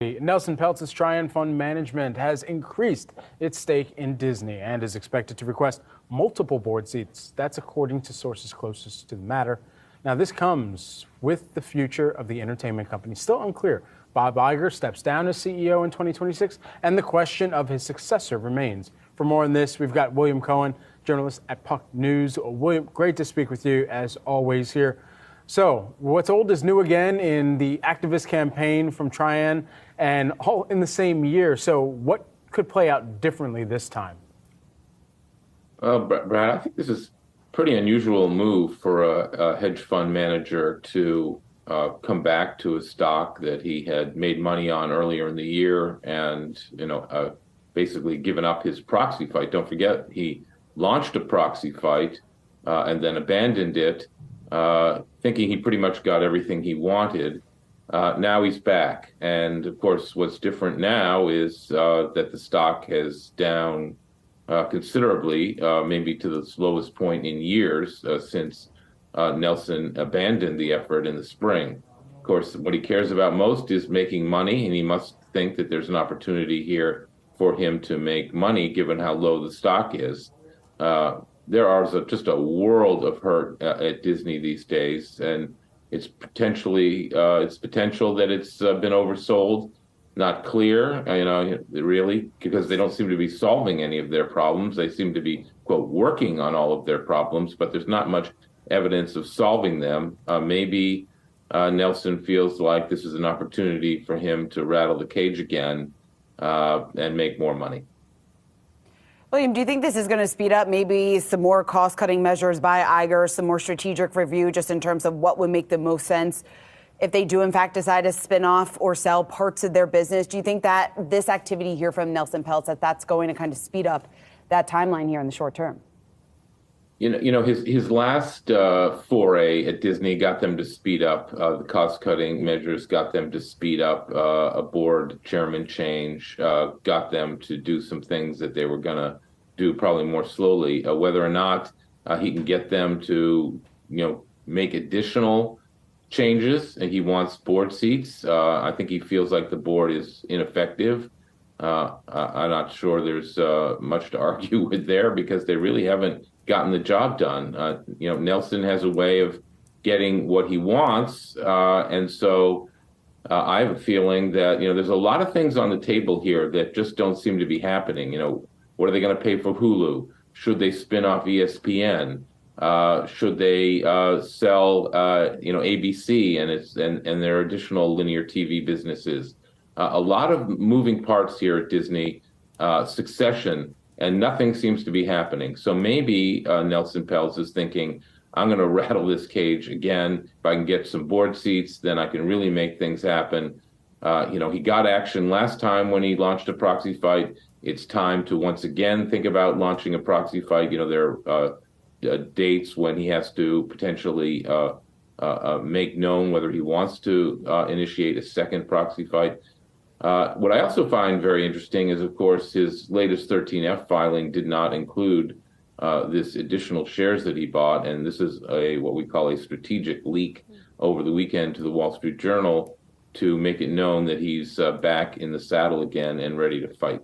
Nelson Peltz's Trian Fund Management has increased its stake in Disney and is expected to request multiple board seats. That's according to sources closest to the matter. Now, this comes with the future of the entertainment company still unclear. Bob Iger steps down as CEO in 2026, and the question of his successor remains. For more on this, we've got William Cohen, journalist at Puck News. William, great to speak with you as always here. So, what's old is new again in the activist campaign from Trian, and all in the same year. So, what could play out differently this time? Brad, I think this is a pretty unusual move for a hedge fund manager to come back to a stock that he had made money on earlier in the year and, basically given up his proxy fight. Don't forget, he launched a proxy fight and then abandoned it, thinking he pretty much got everything he wanted. Now he's back. And of course, what's different now is that the stock is down considerably, maybe to the lowest point in years since Nelson abandoned the effort in the spring. Of course, what he cares about most is making money, and he must think that there's an opportunity here for him to make money given how low the stock is. There are just a world of hurt at Disney these days, and it's potential that it's been oversold. Not clear, really, because they don't seem to be solving any of their problems. They seem to be, quote, working on all of their problems, but there's not much evidence of solving them. Maybe Nelson feels like this is an opportunity for him to rattle the cage again and make more money. William, do you think this is going to speed up maybe some more cost-cutting measures by Iger, some more strategic review just in terms of what would make the most sense if they do, in fact, decide to spin off or sell parts of their business? Do you think that this activity here from Nelson Peltz, that's going to kind of speed up that timeline here in the short term? His last foray at Disney got them to speed up. The cost-cutting measures got them to speed up. A board chairman change got them to do some things that they were going to do probably more slowly. Whether or not he can get them to, make additional changes, and he wants board seats. I think he feels like the board is ineffective. I'm not sure there's much to argue with there because they really haven't gotten the job done. Nelson has a way of getting what he wants, and so I have a feeling that there's a lot of things on the table here that just don't seem to be happening. What are they going to pay for Hulu? Should they spin off ESPN? Should they sell ABC and their additional linear TV businesses? A lot of moving parts here at Disney, succession, and nothing seems to be happening. So maybe Nelson Peltz is thinking, I'm going to rattle this cage again. If I can get some board seats, then I can really make things happen. He got action last time when he launched a proxy fight. It's time to once again think about launching a proxy fight. There are dates when he has to potentially make known whether he wants to initiate a second proxy fight. What I also find very interesting is, of course, his latest 13F filing did not include this additional shares that he bought, and this is what we call a strategic leak over the weekend to the Wall Street Journal to make it known that he's back in the saddle again and ready to fight.